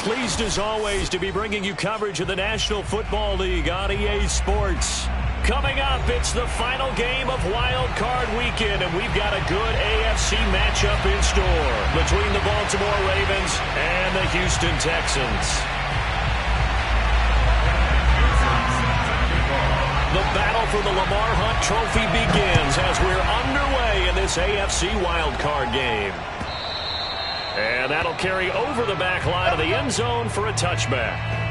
Pleased as always to be bringing you coverage of the National Football League on EA Sports. Coming up, it's the final game of Wild Card Weekend, and we've got a good AFC matchup in store between the Baltimore Ravens and the Houston Texans. The battle for the Lamar Hunt Trophy begins as we're underway in this AFC Wild Card game. And that'll carry over the back line of the end zone for a touchback.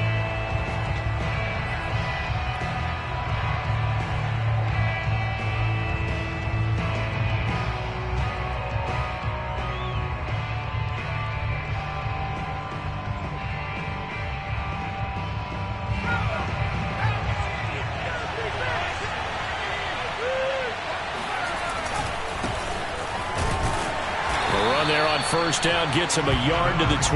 First down gets him a yard to the 26.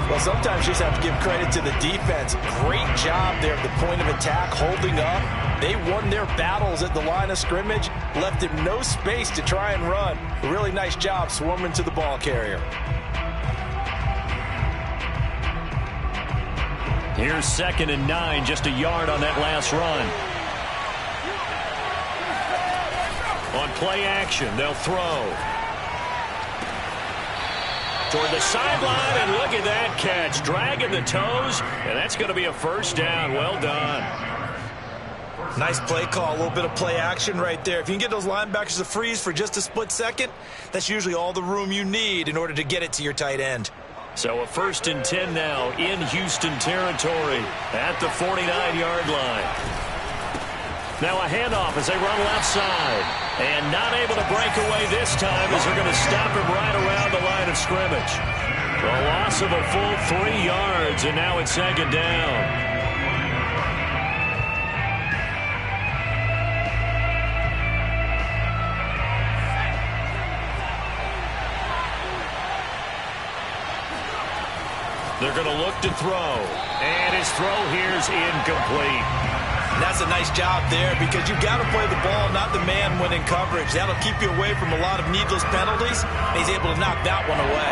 Well, sometimes you just have to give credit to the defense. Great job there at the point of attack, holding up. They won their battles at the line of scrimmage, left him no space to try and run. A really nice job swarming to the ball carrier. Here's 2nd and 9, just a yard on that last run. On play action, they'll throw. Toward the sideline, and look at that catch. Dragging the toes, and that's going to be a first down. Well done. Nice play call, a little bit of play action right there. If you can get those linebackers to freeze for just a split second, that's usually all the room you need in order to get it to your tight end. So a 1st and 10 now in Houston territory at the 49-yard line. Now a handoff as they run left side. And not able to break away this time as they're going to stop him right around the line of scrimmage. A loss of a full 3 yards, and now it's 2nd down. They're going to look to throw. And his throw here is incomplete. And that's a nice job there because you've got to play the ball, not the man when in coverage. That'll keep you away from a lot of needless penalties. And he's able to knock that one away.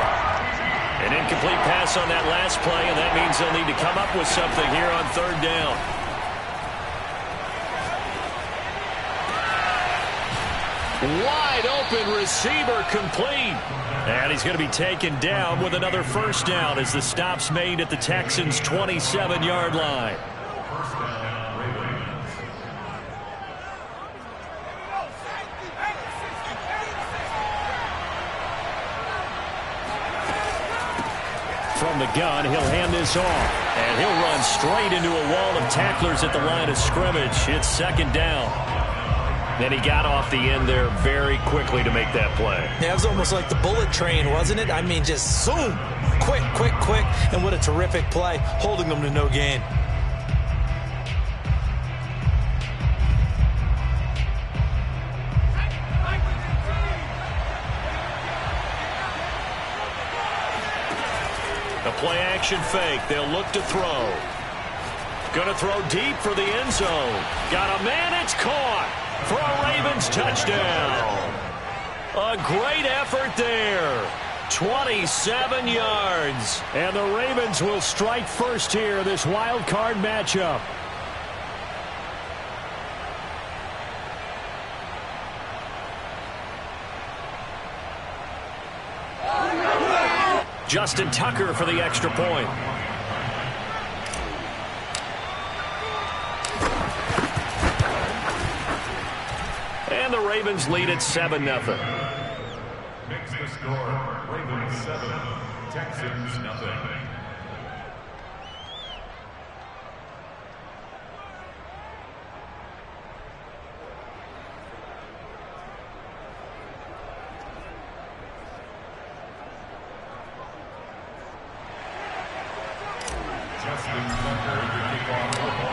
An incomplete pass on that last play, and that means they'll need to come up with something here on 3rd down. Wide open receiver complete. And he's going to be taken down with another first down as the stop's made at the Texans' 27-yard line. From the gun, he'll hand this off. And he'll run straight into a wall of tacklers at the line of scrimmage. It's 2nd down. Then he got off the end there very quickly to make that play. Yeah, it was almost like the bullet train, wasn't it? I mean, just zoom. Quick, quick, quick. And what a terrific play, holding them to no gain. Play action fake. They'll look to throw. Going to throw deep for the end zone. Got a man. It's caught for a Ravens touchdown. A great effort there. 27 yards. And the Ravens will strike first here, this wild card matchup. Justin Tucker for the extra point. And the Ravens lead at 7-0. Makes the score Ravens 7, Texans nothing.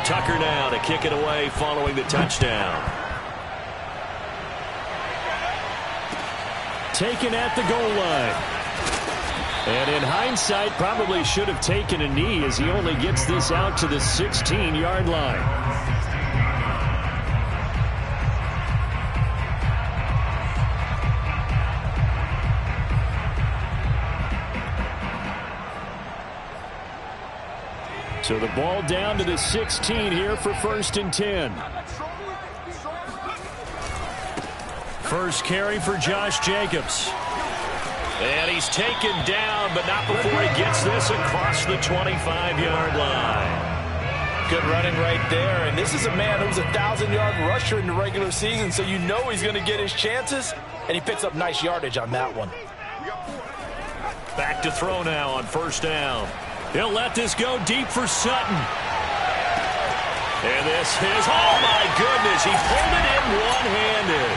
Tucker now to kick it away following the touchdown. Taken at the goal line. And in hindsight, probably should have taken a knee as he only gets this out to the 16-yard line. So the ball down to the 16 here for 1st and 10. First carry for Josh Jacobs. And he's taken down, but not before he gets this across the 25-yard line. Good running right there. And this is a man who's a 1,000-yard rusher in the regular season, so you know he's going to get his chances. And he picks up nice yardage on that one. Back to throw now on 1st down. He'll let this go deep for Sutton. And this is, oh my goodness, he pulled it in one-handed.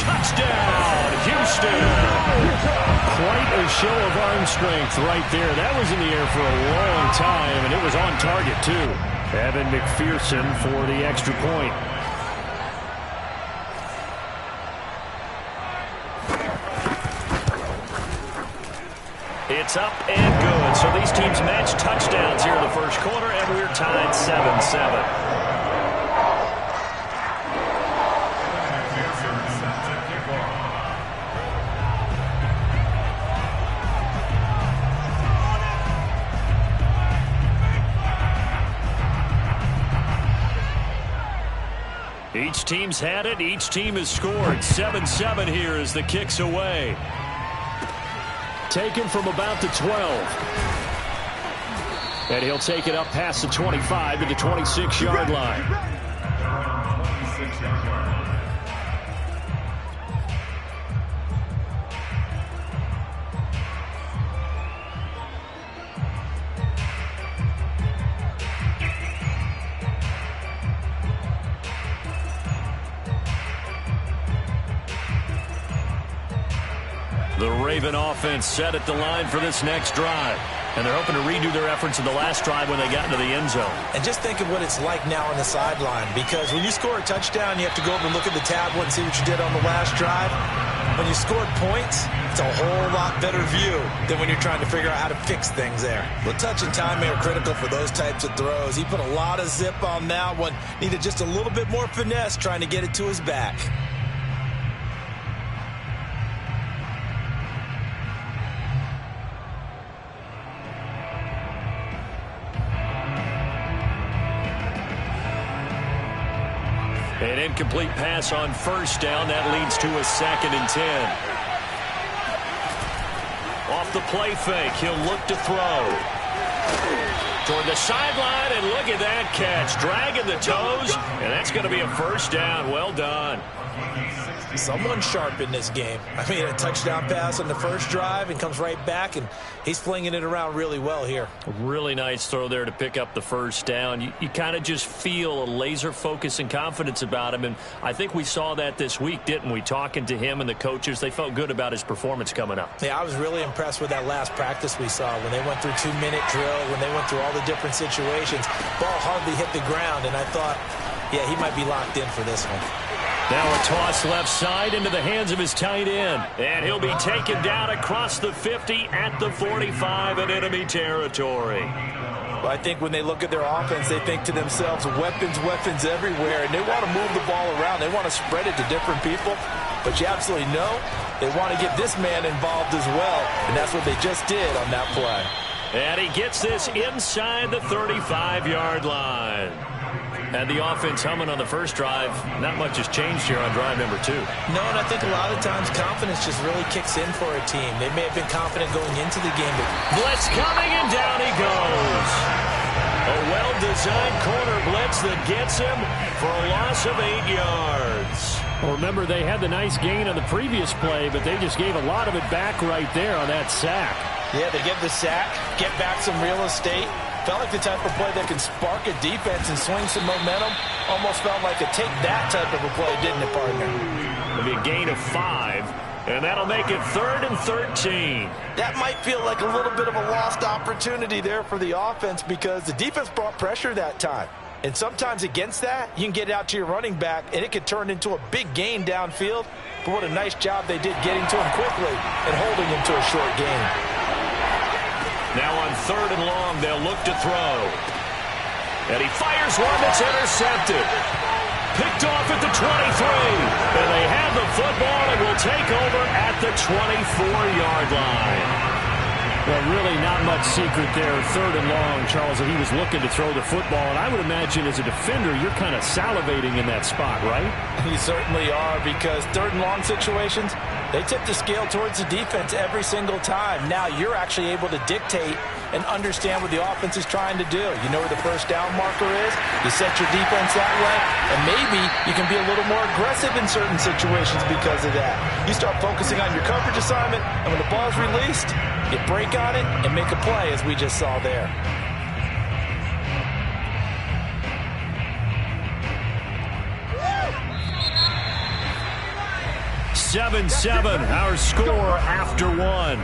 Touchdown, Houston. Quite a show of arm strength right there. That was in the air for a long time, and it was on target, too. Evan McPherson for the extra point. It's up and good. So these teams match touchdowns here in the first quarter, and we're tied 7-7. Each team's had it. Each team has scored. 7-7 here as the kick's away. Taken from about the 12. And he'll take it up past the 25 to the 26-yard line. The Raven offense set at the line for this next drive. And they're hoping to redo their efforts in the last drive when they got into the end zone. And just think of what it's like now on the sideline. Because when you score a touchdown, you have to go over and look at the tablet and see what you did on the last drive. When you scored points, it's a whole lot better view than when you're trying to figure out how to fix things there. Well, touch and timing are critical for those types of throws. He put a lot of zip on that one. Needed just a little bit more finesse trying to get it to his back. An incomplete pass on 1st down. That leads to a 2nd and 10. Off the play fake, he'll look to throw. Toward the sideline, and look at that catch. Dragging the toes, and that's going to be a 1st down. Well done. Someone sharp in this game. I mean, a touchdown pass on the first drive and comes right back, and he's flinging it around really well here. A really nice throw there to pick up the 1st down. You kind of just feel a laser focus and confidence about him, and I think we saw that this week, didn't we? Talking to him and the coaches, they felt good about his performance coming up. Yeah, I was really impressed with that last practice we saw when they went through 2-minute drill, when they went through all the different situations. Ball hardly hit the ground, and I thought, yeah, he might be locked in for this one. Now a toss left side into the hands of his tight end. And he'll be taken down across the 50 at the 45 in enemy territory. Well, I think when they look at their offense, they think to themselves, weapons, weapons everywhere. And they want to move the ball around. They want to spread it to different people. But you absolutely know they want to get this man involved as well. And that's what they just did on that play. And he gets this inside the 35-yard line. And the offense humming on the first drive. Not much has changed here on drive number 2. No, and I think a lot of times confidence just really kicks in for a team. They may have been confident going into the game. But blitz coming, and down he goes. A well-designed corner blitz that gets him for a loss of 8 yards. Well, remember, they had the nice gain on the previous play, but they just gave a lot of it back right there on that sack. Yeah, they get the sack, get back some real estate. Felt like the type of play that can spark a defense and swing some momentum. Almost felt like a take that type of a play, didn't it, partner? It'll be a gain of 5, and that'll make it 3rd and 13. That might feel like a little bit of a lost opportunity there for the offense because the defense brought pressure that time. And sometimes against that, you can get out to your running back, and it could turn into a big gain downfield. But what a nice job they did getting to him quickly and holding him to a short gain. Now on 3rd and long, they'll look to throw. And he fires one that's intercepted. Picked off at the 23. And they have the football and will take over at the 24-yard line. Well, really not much secret there. 3rd and long, Charles, and he was looking to throw the football. And I would imagine as a defender, you're kind of salivating in that spot, right? You certainly are, because 3rd and long situations, they tip the scale towards the defense every single time. Now you're actually able to dictate and understand what the offense is trying to do. You know where the first down marker is. You set your defense that way, and maybe you can be a little more aggressive in certain situations because of that. You start focusing on your coverage assignment, and when the ball's released, you break on it and make a play, as we just saw there. Seven, our score after one.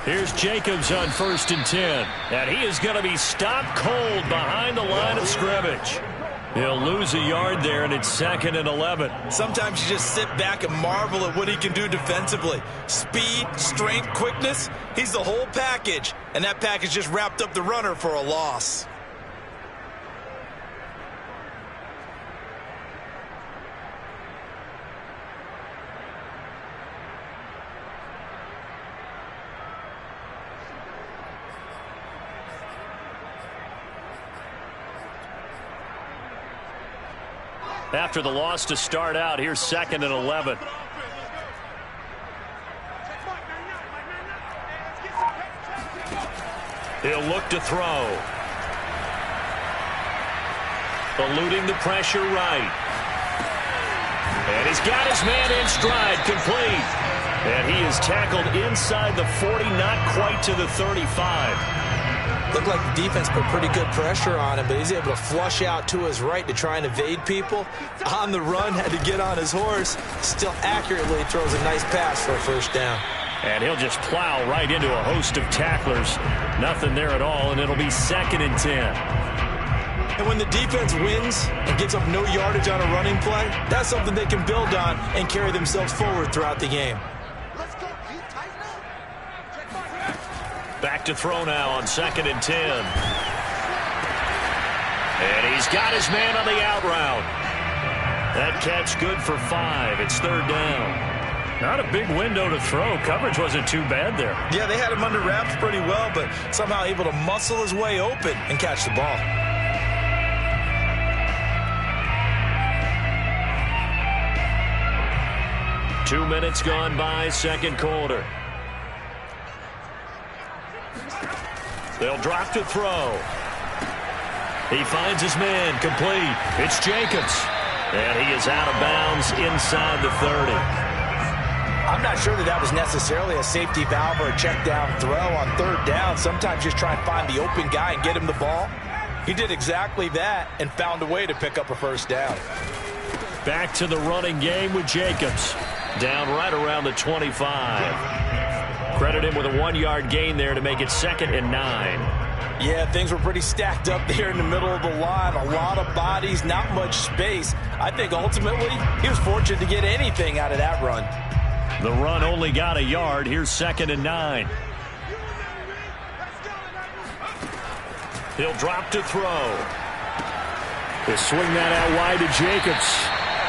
Here's Jacobs on 1st and 10. And he is going to be stopped cold behind the line of scrimmage. He'll lose a yard there, and it's 2nd and 11. Sometimes you just sit back and marvel at what he can do defensively. Speed, strength, quickness. He's the whole package. And that package just wrapped up the runner for a loss. After the loss to start out, here's 2nd and 11. He'll look to throw. Eluding the pressure right. And he's got his man in stride, complete. And he is tackled inside the 40, not quite to the 35. Looked like the defense put pretty good pressure on him, but he's able to flush out to his right to try and evade people. On the run, had to get on his horse. Still accurately throws a nice pass for a 1st down. And he'll just plow right into a host of tacklers. Nothing there at all, and it'll be 2nd and 10. And when the defense wins and gives up no yardage on a running play, that's something they can build on and carry themselves forward throughout the game. Back to throw now on 2nd and 10. And he's got his man on the out route. That catch good for 5. It's 3rd down. Not a big window to throw. Coverage wasn't too bad there. Yeah, they had him under wraps pretty well, but somehow able to muscle his way open and catch the ball. Two minutes gone by, 2nd quarter. They'll drop to throw. He finds his man, complete. It's Jacobs. And he is out of bounds inside the 30. I'm not sure that was necessarily a safety valve or a check down throw on 3rd down. Sometimes just try and find the open guy and get him the ball. He did exactly that and found a way to pick up a 1st down. Back to the running game with Jacobs. Down right around the 25. Credit him with a 1-yard gain there to make it 2nd and 9. Yeah, things were pretty stacked up there in the middle of the line. A lot of bodies, not much space. I think ultimately he was fortunate to get anything out of that run. The run only got a yard. Here's 2nd and 9. He'll drop to throw. He'll swing that out wide to Jacobs.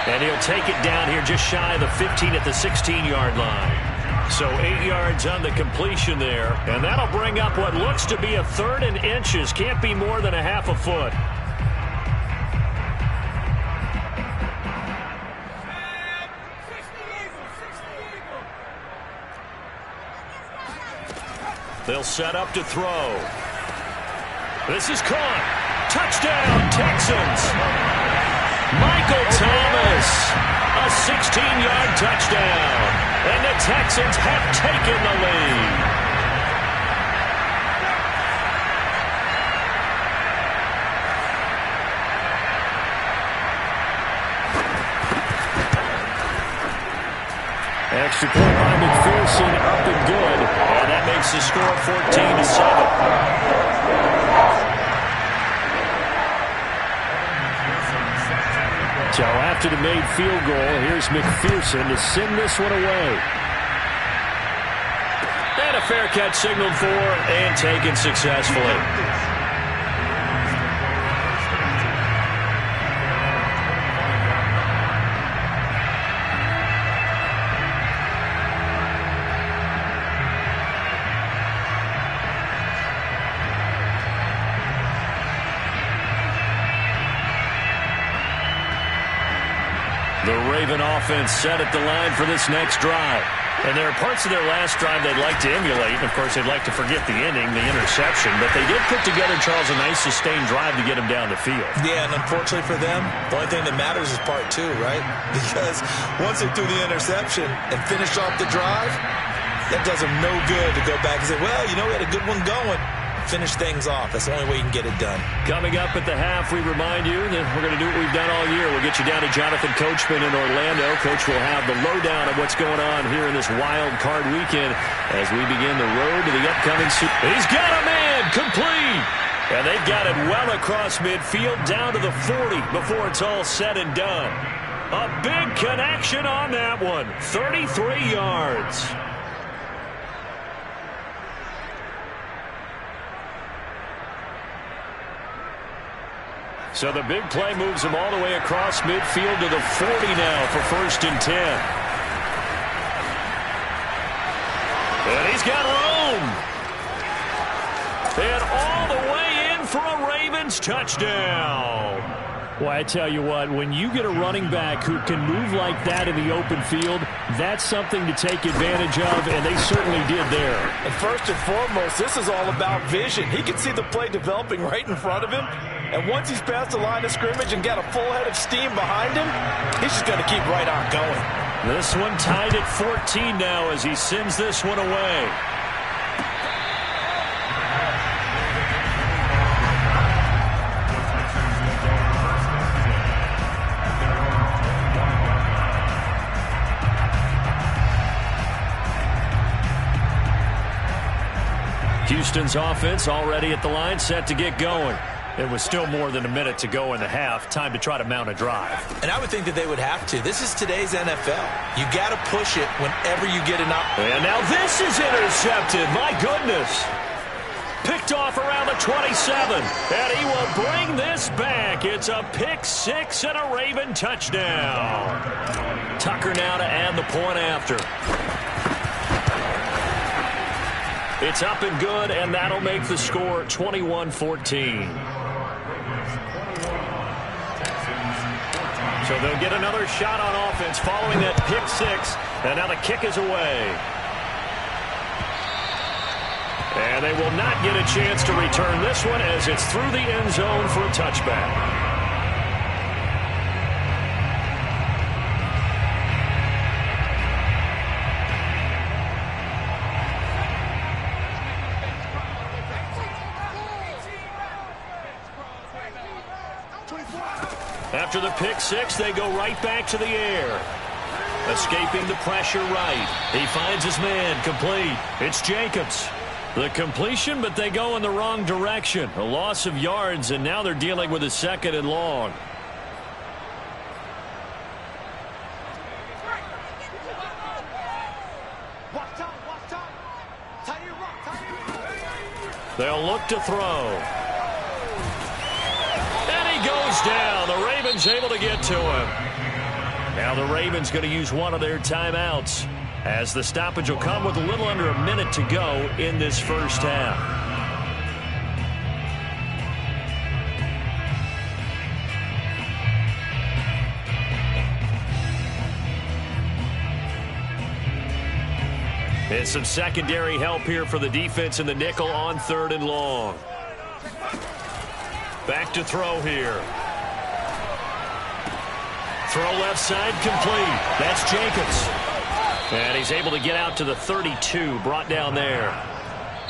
And he'll take it down here just shy of the 15 at the 16-yard line. So 8 yards on the completion there. And that'll bring up what looks to be a 3rd and inches. Can't be more than a half a foot. They'll set up to throw. This is caught. Touchdown, Texans. Michael Thomas. A 16-yard touchdown. And the Texans have taken the lead. Extra point by McPherson, up and good. And that makes the score 14-7. So after the made field goal, here's McPherson to send this one away. And a fair catch signaled for and taken successfully. The Raven offense set at the line for this next drive. And there are parts of their last drive they'd like to emulate. And, of course, they'd like to forget the inning, the interception. But they did put together, Charles, a nice sustained drive to get them down the field. Yeah, and unfortunately for them, the only thing that matters is part two, right? Because once they threw the interception and finished off the drive, that does them no good to go back and say, well, you know, we had a good one going. Finish things off. That's the only way you can get it done. Coming up at the half, we remind you that we're going to do what we've done all year. We'll get you down to Jonathan Coachman in Orlando. Coach will have the lowdown of what's going on here in this wild card weekend as we begin the road to the upcoming Super Bowl. He's got a man complete. And they've got it well across midfield down to the 40 before it's all said and done. A big connection on that one. 33 yards. So the big play moves him all the way across midfield to the 40 now for 1st and 10. And he's got room. And all the way in for a Ravens touchdown. Well, I tell you what, when you get a running back who can move like that in the open field, that's something to take advantage of, and they certainly did there. And first and foremost, this is all about vision. He can see the play developing right in front of him. And once he's past the line of scrimmage and got a full head of steam behind him, he's just going to keep right on going. This one tied at 14 now as he sends this one away. Houston's offense already at the line, set to get going. There was still more than a minute to go in the half. Time to try to mount a drive. And I would think that they would have to. This is today's NFL. You got to push it whenever you get an opportunity. And now this is intercepted. My goodness. Picked off around the 27. And he will bring this back. It's a pick six and a Raven touchdown. Tucker now to add the point after. It's up and good, and that'll make the score 21-14. So they'll get another shot on offense following that pick six, and now the kick is away. And they will not get a chance to return this one as it's through the end zone for a touchback. After the pick six, they go right back to the air. Escaping the pressure right. He finds his man complete. It's Jacobs. The completion, but they go in the wrong direction. A loss of yards, and now they're dealing with a 2nd and long. They'll look to throw. Goes down. The Ravens able to get to him. Now the Ravens going to use one of their timeouts as the stoppage will come with a little under a minute to go in this first half. And some secondary help here for the defense in the nickel on 3rd and long. Back to throw here. Throw left side complete. That's Jacobs. And he's able to get out to the 32, brought down there.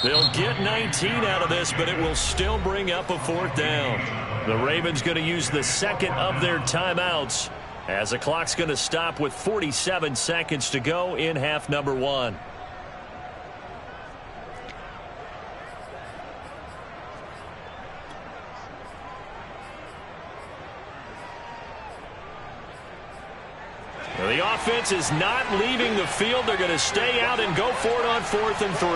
They'll get 19 out of this, but it will still bring up a 4th down. The Ravens going to use the 2nd of their timeouts as the clock's going to stop with 47 seconds to go in half number 1. The offense is not leaving the field. They're going to stay out and go for it on 4th and 3.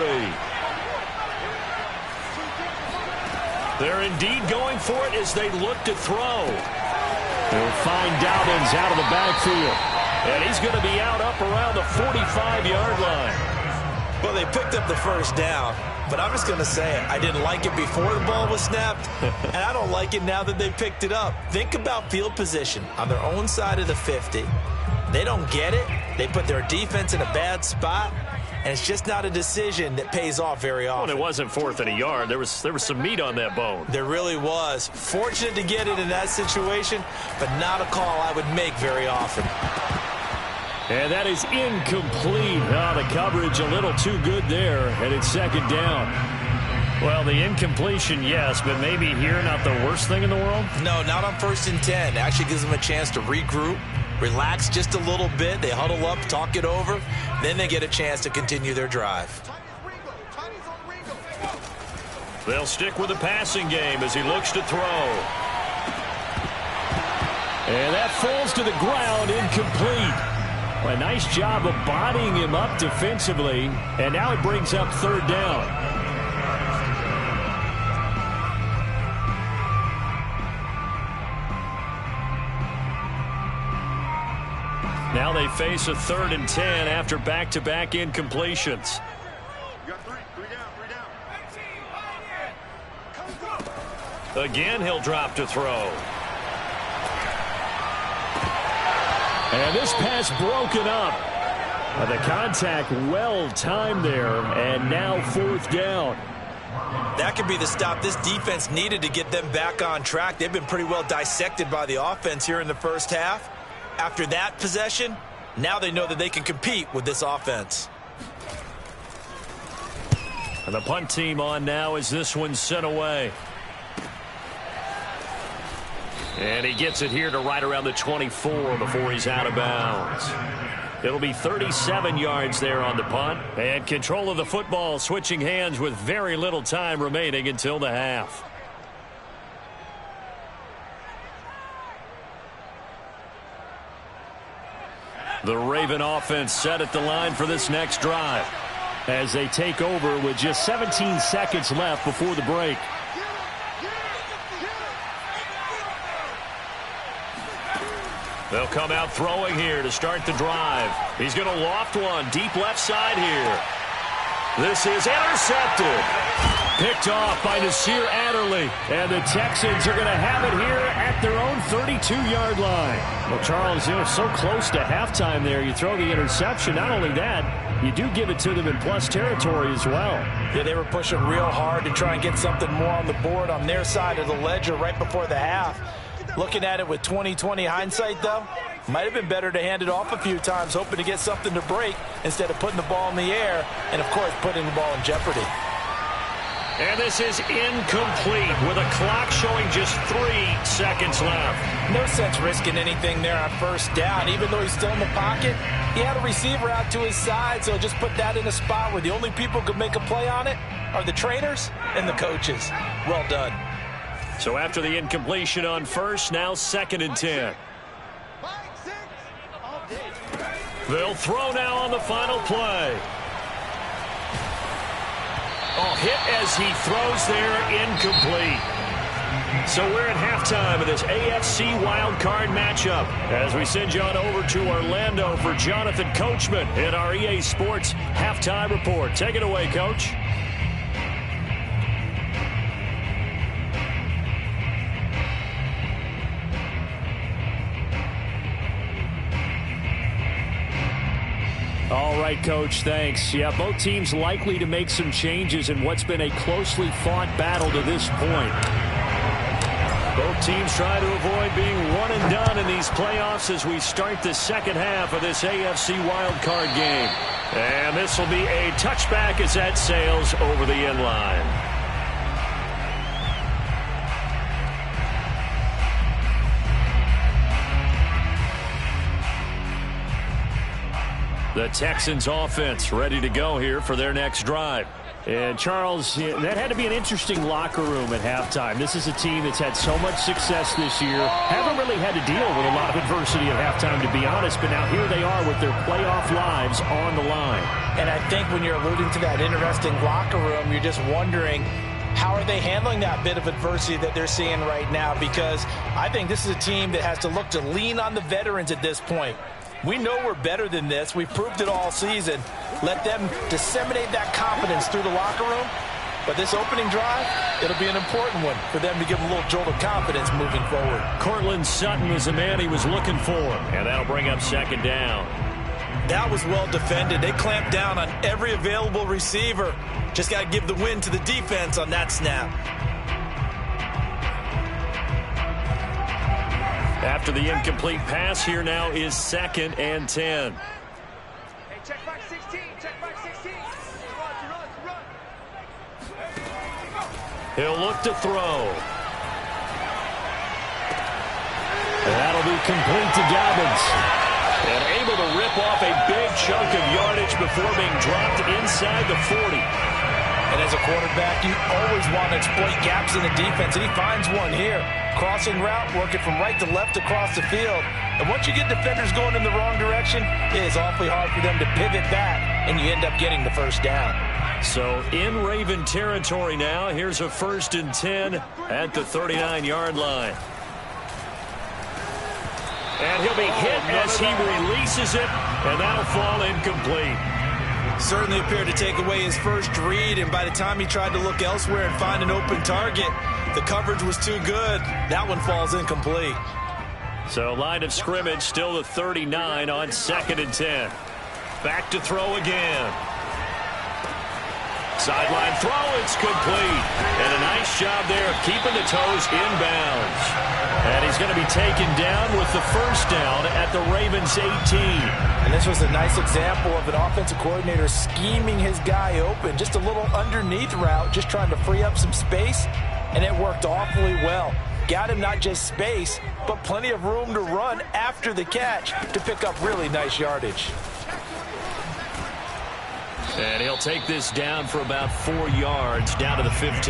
They're indeed going for it as they look to throw. They'll find Dobbins out of the backfield. And he's going to be out up around the 45-yard line. Well, they picked up the 1st down. But I'm just going to say it. I didn't like it before the ball was snapped, and I don't like it now that they picked it up. Think about field position on their own side of the 50. They don't get it. They put their defense in a bad spot, and it's just not a decision that pays off very often. Well, it wasn't 4th and a yard. There was some meat on that bone. There really was. Fortunate to get it in that situation, but not a call I would make very often. And that is incomplete. Oh, the coverage a little too good there, and it's 2nd down. Well, the incompletion, yes, but maybe here not the worst thing in the world? No, not on 1st and 10. Actually gives them a chance to regroup, relax just a little bit. They huddle up, talk it over. Then they get a chance to continue their drive. They'll stick with the passing game as he looks to throw. And that falls to the ground, incomplete. A nice job of bodying him up defensively, and now it brings up 3rd down. Now they face a 3rd and 10 after back-to-back incompletions. Again, he'll drop to throw. And this pass broken up. The contact well timed there, and now 4th down. That could be the stop this defense needed to get them back on track. They've been pretty well dissected by the offense here in the 1st half. After that possession, now they know that they can compete with this offense. And the punt team on now as this one's sent away. And he gets it here to right around the 24 before he's out of bounds. It'll be 37 yards there on the punt. And control of the football switching hands with very little time remaining until the half. The Raven offense set at the line for this next drive as they take over with just 17 seconds left before the break. They'll come out throwing here to start the drive. He's going to loft one deep left side here. This is intercepted. Picked off by Nasir Adderley. And the Texans are going to have it here at their own 32-yard line. Well, Charles, so close to halftime there. You throw the interception. Not only that, you do give it to them in plus territory as well. Yeah, they were pushing real hard to try and get something more on the board on their side of the ledger right before the half. Looking at it with 20/20 hindsight, though, might have been better to hand it off a few times, hoping to get something to break instead of putting the ball in the air and, of course, putting the ball in jeopardy. And this is incomplete with a clock showing just 3 seconds left. No sense risking anything there on 1st down. Even though he's still in the pocket, he had a receiver out to his side, so just put that in a spot where the only people who could make a play on it are the trainers and the coaches. Well done. So after the incompletion on 1st, now 2nd and 10. They'll throw now on the final play. Oh, hit as he throws there, incomplete. So we're at halftime of this AFC wildcard matchup as we send you on over to Orlando for Jonathan Coachman in our EA Sports Halftime Report. Take it away, Coach. All right, Coach, thanks. Yeah, both teams likely to make some changes in what's been a closely fought battle to this point. Both teams try to avoid being one and done in these playoffs as we start the 2nd half of this AFC wildcard game. And this will be a touchback as that sails over the end line. The Texans offense ready to go here for their next drive. And, Charles, that had to be an interesting locker room at halftime. This is a team that's had so much success this year. Haven't really had to deal with a lot of adversity at halftime, to be honest. But now here they are with their playoff lives on the line. And I think when you're alluding to that interesting locker room, you're just wondering, how are they handling that bit of adversity that they're seeing right now? Because I think this is a team that has to look to lean on the veterans at this point. We know we're better than this. We've proved it all season. Let them disseminate that confidence through the locker room But this opening drive, it'll be an important one for them to give them a little jolt of confidence moving forward. Courtland Sutton was the man he was looking for, and that'll bring up second down. That was well defended. They clamped down on every available receiver. Just got to give the win to the defense on that snap. After the incomplete pass, here now is 2nd and 10. Hey, check back 16. Check back 16. Run. He'll look to throw. And that'll be complete to Dobbins. And able to rip off a big chunk of yardage before being dropped inside the 40. And as a quarterback, you always want to exploit gaps in the defense, and he finds one here. Crossing route, working from right to left across the field. And once you get defenders going in the wrong direction, it is awfully hard for them to pivot back, and you end up getting the first down. So in Raven territory now, here's a 1st and 10 at the 39-yard line. And he'll be hit as he releases it, and that'll fall incomplete. Certainly appeared to take away his first read, and by the time he tried to look elsewhere and find an open target, the coverage was too good. That one falls incomplete. So line of scrimmage still the 39 on 2nd and 10. Back to throw again. Sideline throw, it's complete. And a nice job there of keeping the toes inbounds. And he's going to be taken down with the first down at the Ravens 18. And this was a nice example of an offensive coordinator scheming his guy open. Just a little underneath route, just trying to free up some space. And it worked awfully well. Got him not just space, but plenty of room to run after the catch to pick up really nice yardage. And he'll take this down for about 4 yards, down to the 15.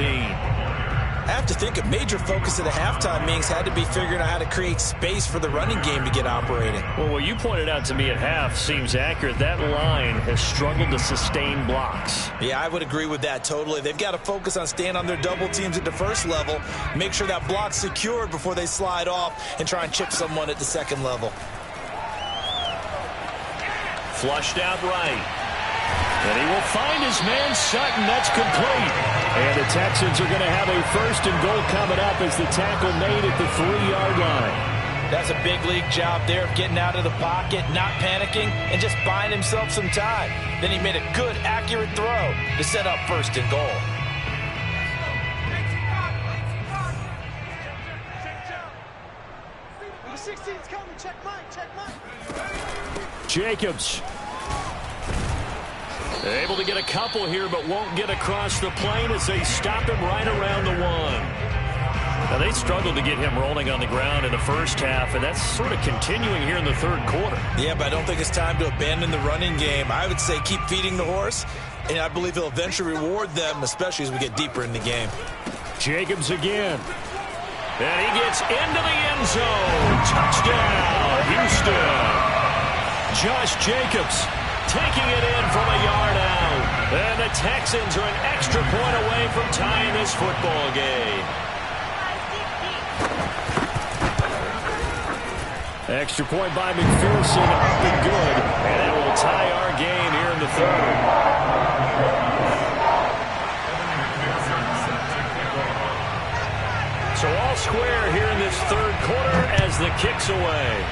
I have to think a major focus of the halftime meetings had to be figuring out how to create space for the running game to get operating. Well, what you pointed out to me at half seems accurate. That line has struggled to sustain blocks. Yeah, I would agree with that totally. They've got to focus on staying on their double teams at the first level, make sure that block's secured before they slide off and try and chip someone at the second level. Flushed out right. And he will find his man Sutton. That's complete. And the Texans are going to have a 1st and goal coming up as the tackle made at the 3-yard line. That's a big league job there of getting out of the pocket, not panicking, and just buying himself some time. Then he made a good, accurate throw to set up 1st and goal. Number 16's coming. Check mine. Jacobs. Able to get a couple here, but won't get across the plane as they stop him right around the 1. Now, they struggled to get him rolling on the ground in the first half, and that's sort of continuing here in the 3rd quarter. Yeah, but I don't think it's time to abandon the running game. I would say keep feeding the horse, and I believe he'll eventually reward them, especially as we get deeper in the game. Jacobs again. And he gets into the end zone. Touchdown, Houston. Josh Jacobs taking it in from a yard out. And the Texans are an extra point away from tying this football game. Extra point by McPherson, up and good. And it will tie our game here in the 3rd. So all square here in this 3rd quarter as the kick's away.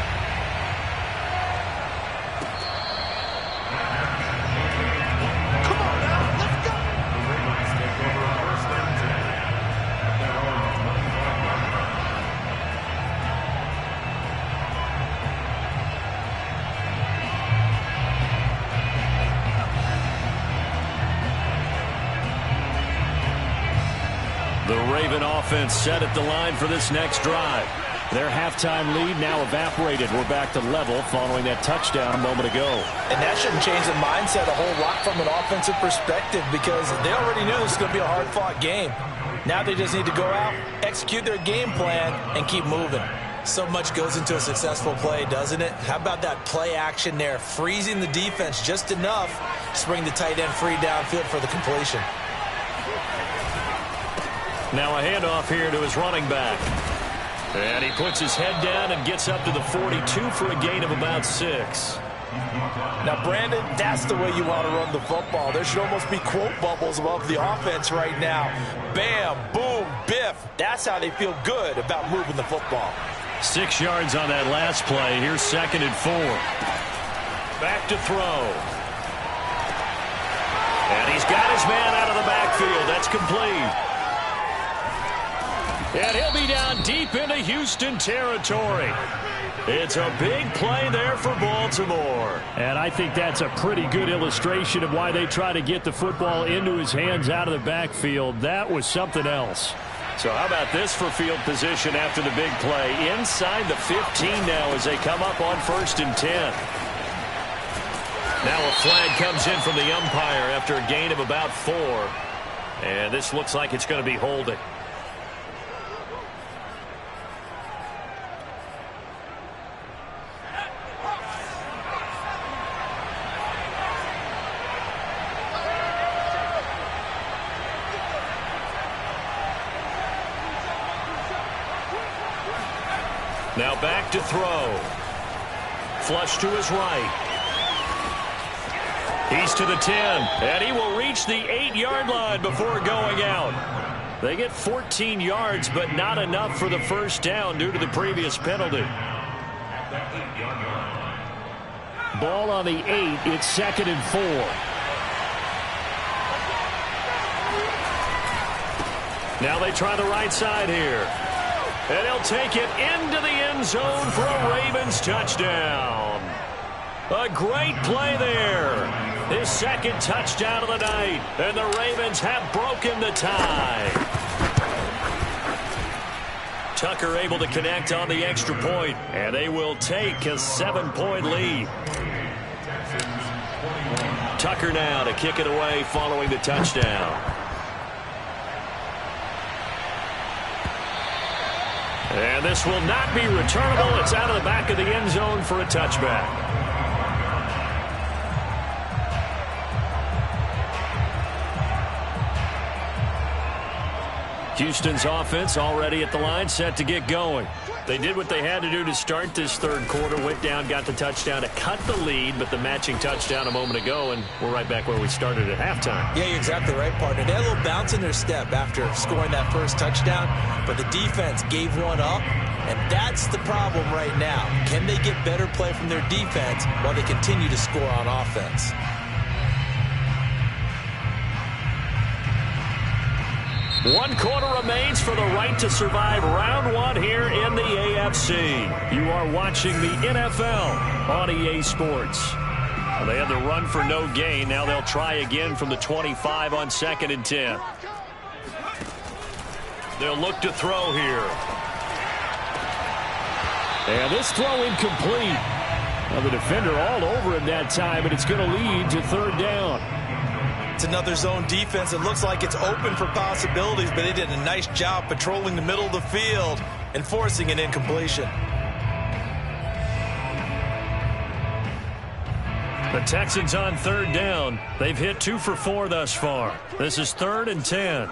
The Raven offense set at the line for this next drive. Their halftime lead now evaporated. We're back to level following that touchdown a moment ago. And that shouldn't change the mindset a whole lot from an offensive perspective because they already knew this was going to be a hard-fought game. Now they just need to go out, execute their game plan, and keep moving. So much goes into a successful play, doesn't it? How about that play action there, freezing the defense just enough to bring the tight end free downfield for the completion. Now a handoff here to his running back. And he puts his head down and gets up to the 42 for a gain of about 6. Now, Brandon, that's the way you want to run the football. There should almost be quote bubbles above the offense right now. Bam, boom, biff. That's how they feel good about moving the football. 6 yards on that last play. Here's 2nd and 4. Back to throw. And he's got his man out of the backfield. That's complete. And he'll be down deep into Houston territory. It's a big play there for Baltimore. And I think that's a pretty good illustration of why they try to get the football into his hands out of the backfield. That was something else. So how about this for field position after the big play? Inside the 15 now as they come up on 1st and 10. Now a flag comes in from the umpire after a gain of about 4. And this looks like it's going to be holding. Now back to throw. Flush to his right. He's to the 10, and he will reach the 8-yard line before going out. They get 14 yards, but not enough for the first down due to the previous penalty. Ball on the 8. It's 2nd and 4. Now they try the right side here. And he'll take it into the end zone for a Ravens touchdown. A great play there. His 2nd touchdown of the night. And the Ravens have broken the tie. Tucker able to connect on the extra point. And they will take a 7-point lead. Tucker now to kick it away following the touchdown. And this will not be returnable. It's out of the back of the end zone for a touchback. Houston's offense already at the line, set to get going. They did what they had to do to start this 3rd quarter. Went down, got the touchdown to cut the lead, but the matching touchdown a moment ago, and we're right back where we started at halftime. Yeah, you're exactly right, partner. They had a little bounce in their step after scoring that first touchdown, but the defense gave one up, and that's the problem right now. Can they get better play from their defense while they continue to score on offense? One quarter remains for the right to survive round 1 here in the AFC. You are watching the NFL on EA Sports. Well, they had the run for no gain. Now they'll try again from the 25 on 2nd and 10. They'll look to throw here. And this throw incomplete. Well, the defender all over him that time, and it's going to lead to 3rd down. It's another zone defense. It looks like it's open for possibilities, but they did a nice job patrolling the middle of the field and forcing an incompletion. The Texans on 3rd down. They've hit 2 for 4 thus far. This is 3rd and 10.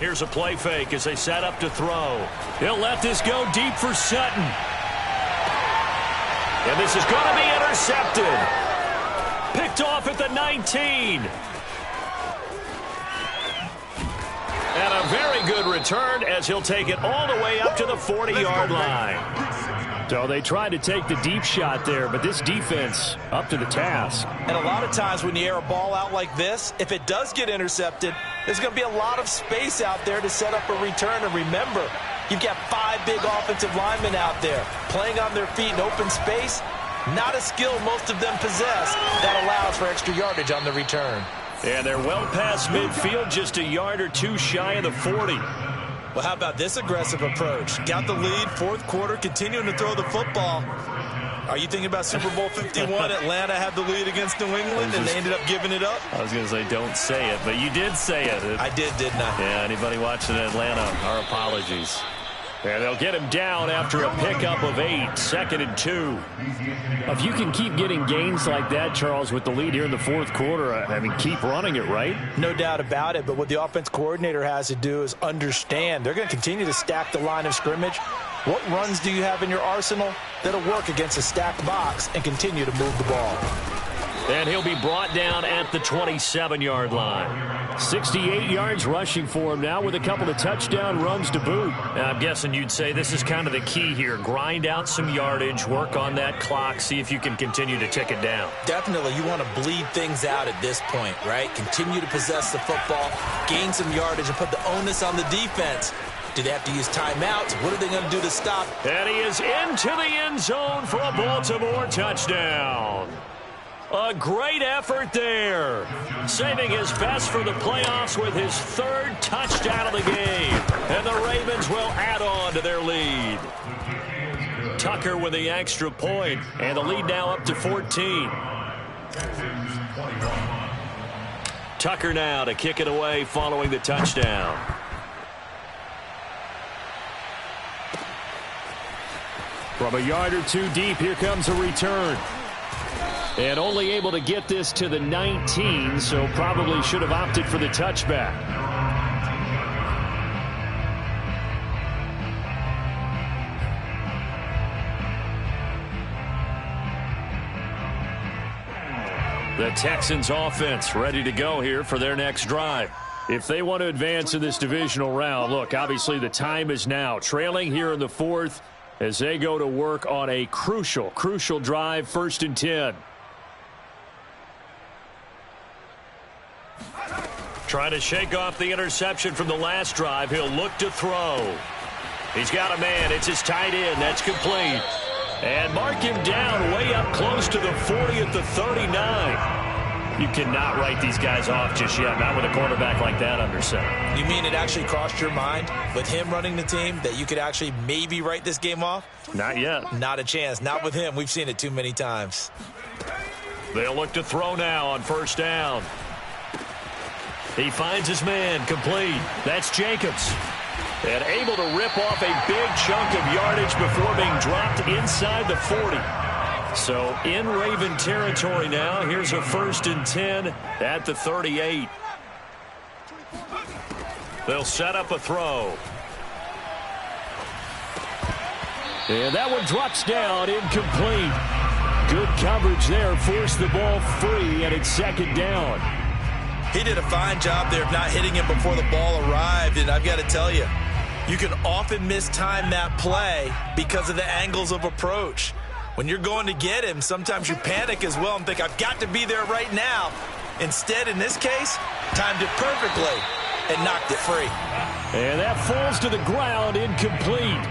Here's a play fake as they set up to throw. He'll let this go deep for Sutton. And this is going to be intercepted. Picked off at the 19. And a very good return as he'll take it all the way up to the 40-yard line. So they tried to take the deep shot there, but this defense up to the task. And a lot of times when you air a ball out like this, if it does get intercepted, there's going to be a lot of space out there to set up a return. And remember, you've got 5 big offensive linemen out there playing on their feet in open space. Not a skill most of them possess that allows for extra yardage on the return. And they're well past midfield, just a yard or 2 shy of the 40. Well, how about this aggressive approach? Got the lead, 4th quarter, continuing to throw the football. Are you thinking about Super Bowl 51? Atlanta had the lead against New England, and they ended up giving it up? I was going to say, don't say it, but you did say it. I did, didn't I? Yeah, anybody watching Atlanta, our apologies. And they'll get him down after a pickup of 8, 2nd and 2. If you can keep getting gains like that, Charles, with the lead here in the fourth quarter, I mean, keep running it, right? No doubt about it, but what the offense coordinator has to do is understand they're going to continue to stack the line of scrimmage. What runs do you have in your arsenal that'll work against a stacked box and continue to move the ball? And he'll be brought down at the 27-yard line. 68 yards rushing for him now with a couple of touchdown runs to boot. And I'm guessing you'd say this is kind of the key here. Grind out some yardage, work on that clock, see if you can continue to tick it down. Definitely, you want to bleed things out at this point, right? Continue to possess the football, gain some yardage, and put the onus on the defense. Do they have to use timeouts? What are they going to do to stop? And he is into the end zone for a Baltimore touchdown. A great effort there. Saving his best for the playoffs with his 3rd touchdown of the game. And the Ravens will add on to their lead. Tucker with the extra point, and the lead now up to 14. Tucker now to kick it away following the touchdown. From a yard or two deep, here comes a return. And only able to get this to the 19, so probably should have opted for the touchback. The Texans offense ready to go here for their next drive. If they want to advance in this divisional round, look, obviously the time is now. Trailing here in the 4th as they go to work on a crucial drive, 1st and 10. Trying to shake off the interception from the last drive. He'll look to throw. He's got a man. It's his tight end. That's complete. And mark him down way up close to the 40 at the 39. You cannot write these guys off just yet, not with a quarterback like that under center. You mean it actually crossed your mind with him running the team that you could actually maybe write this game off? Not yet. Not a chance. Not with him. We've seen it too many times. They'll look to throw now on 1st down. He finds his man, complete. That's Jacobs. And able to rip off a big chunk of yardage before being dropped inside the 40. So in Raven territory now. Here's a 1st and 10 at the 38. They'll set up a throw. And that one drops down, incomplete. Good coverage there, forced the ball free, and it's 2nd down. He did a fine job there of not hitting him before the ball arrived, and I've got to tell you, you can often mistime that play because of the angles of approach. When you're going to get him, sometimes you panic as well and think, I've got to be there right now. Instead, in this case, timed it perfectly and knocked it free. And that falls to the ground, incomplete.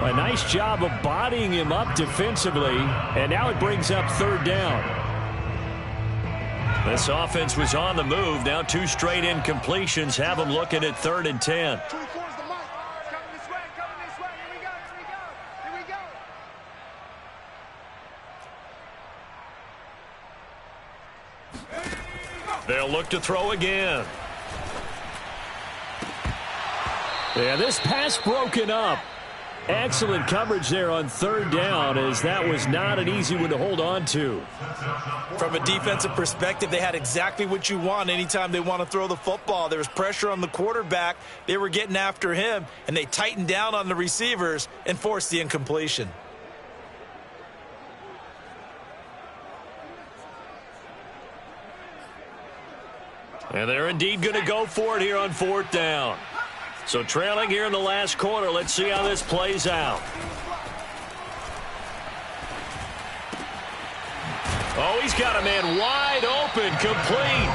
A nice job of bodying him up defensively, and now it brings up 3rd down. This offense was on the move. Now 2 straight incompletions have them looking at 3rd and 10. They'll look to throw again. And this pass broken up. Excellent coverage there on 3rd down, as that was not an easy one to hold on to. From a defensive perspective, they had exactly what you want anytime they want to throw the football. There was pressure on the quarterback. They were getting after him, and they tightened down on the receivers and forced the incompletion. And they're indeed going to go for it here on 4th down. So trailing here in the last quarter. Let's see how this plays out. Oh, he's got a man wide open, complete.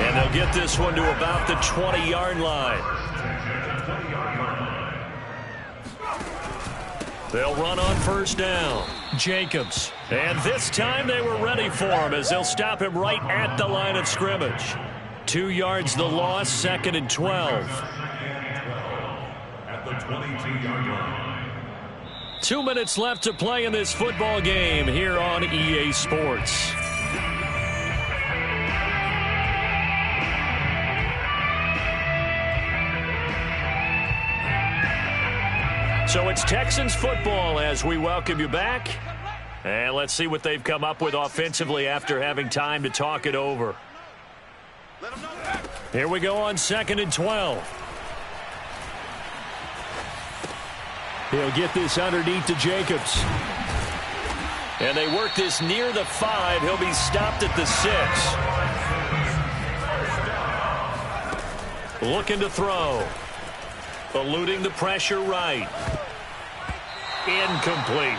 And they'll get this one to about the 20-yard line. They'll run on 1st down. Jacobs. And this time they were ready for him as they'll stop him right at the line of scrimmage. 2 yards the loss, 2nd and 12. At the 22-yard line. 2 minutes left to play in this football game here on EA Sports. So it's Texans football as we welcome you back. And let's see what they've come up with offensively after having time to talk it over. Here we go on 2nd and 12. He'll get this underneath to Jacobs. And they work this near the 5. He'll be stopped at the 6. Looking to throw. Eluding the pressure right. Incomplete.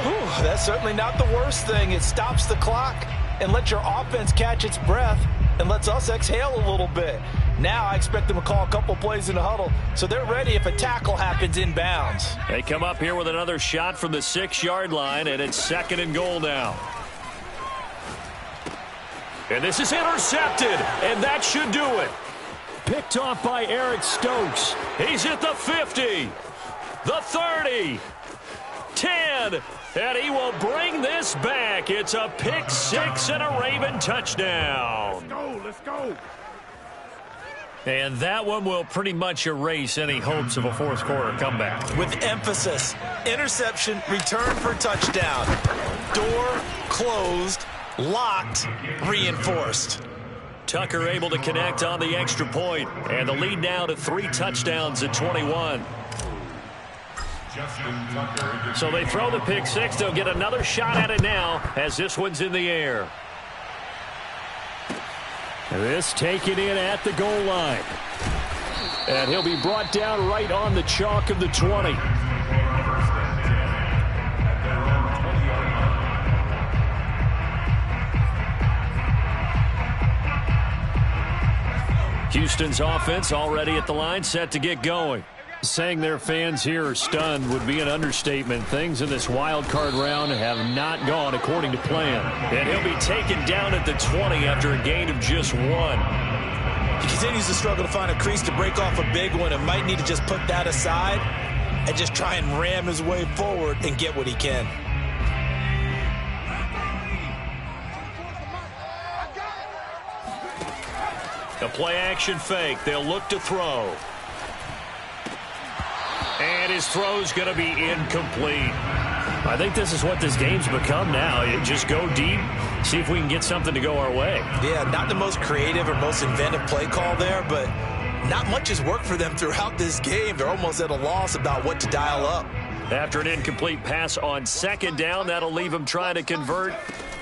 Ooh, that's certainly not the worst thing. It stops the clock and lets your offense catch its breath and lets us exhale a little bit. Now I expect them to call a couple plays in the huddle so they're ready if a tackle happens inbounds. They come up here with another shot from the 6-yard line, and it's 2nd and goal now. And this is intercepted, and that should do it. Picked off by Eric Stokes. He's at the 50, the 30, 10, and he will bring this back. It's a pick 6 and a Raven touchdown. Let's go. And that one will pretty much erase any hopes of a fourth-quarter comeback. With emphasis, interception, return for touchdown. Door closed, locked, reinforced. Tucker able to connect on the extra point, and the lead now to 3 touchdowns at 21. So they throw the pick 6. They'll get another shot at it now as this one's in the air. This taken in at the goal line. And he'll be brought down right on the chalk of the 20. Houston's offense already at the line, set to get going. Saying their fans here are stunned would be an understatement. Things in this wild card round have not gone according to plan. And he'll be taken down at the 20 after a gain of just 1. He continues to struggle to find a crease to break off a big one and might need to just put that aside and just try and ram his way forward and get what he can. A play-action fake. They'll look to throw. And his throw's going to be incomplete. I think this is what this game's become now. You just go deep, see if we can get something to go our way. Yeah, not the most creative or most inventive play call there, but not much has worked for them throughout this game. They're almost at a loss about what to dial up. After an incomplete pass on 2nd down, that'll leave them trying to convert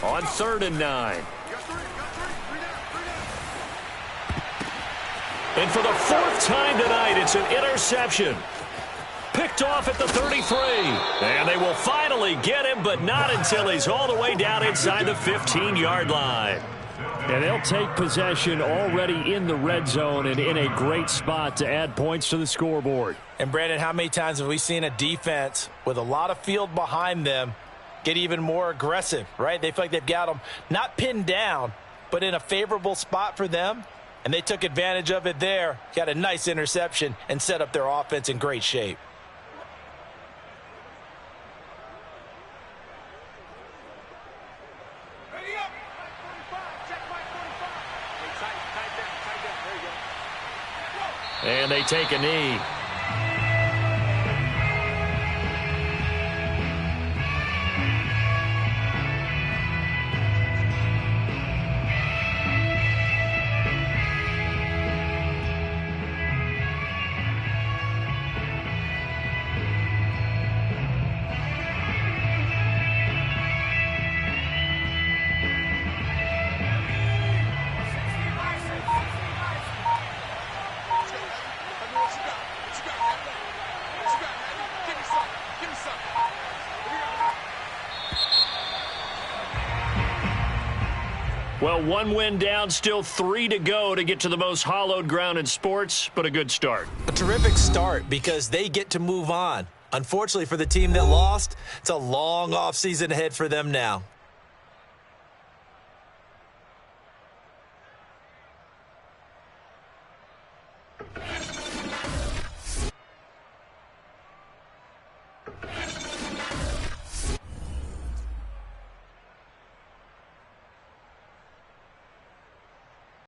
on 3rd and 9. And for the 4th time tonight, it's an interception. Picked off at the 33. And they will finally get him, but not until he's all the way down inside the 15-yard line. And they'll take possession already in the red zone and in a great spot to add points to the scoreboard. And, Brandon, how many times have we seen a defense with a lot of field behind them get even more aggressive, right? They feel like they've got them not pinned down, but in a favorable spot for them. And they took advantage of it there, got a nice interception, and set up their offense in great shape. And they take a knee. Well, 1 win down, still 3 to go to get to the most hallowed ground in sports, but a good start. A terrific start because they get to move on. Unfortunately for the team that lost, it's a long offseason ahead for them now.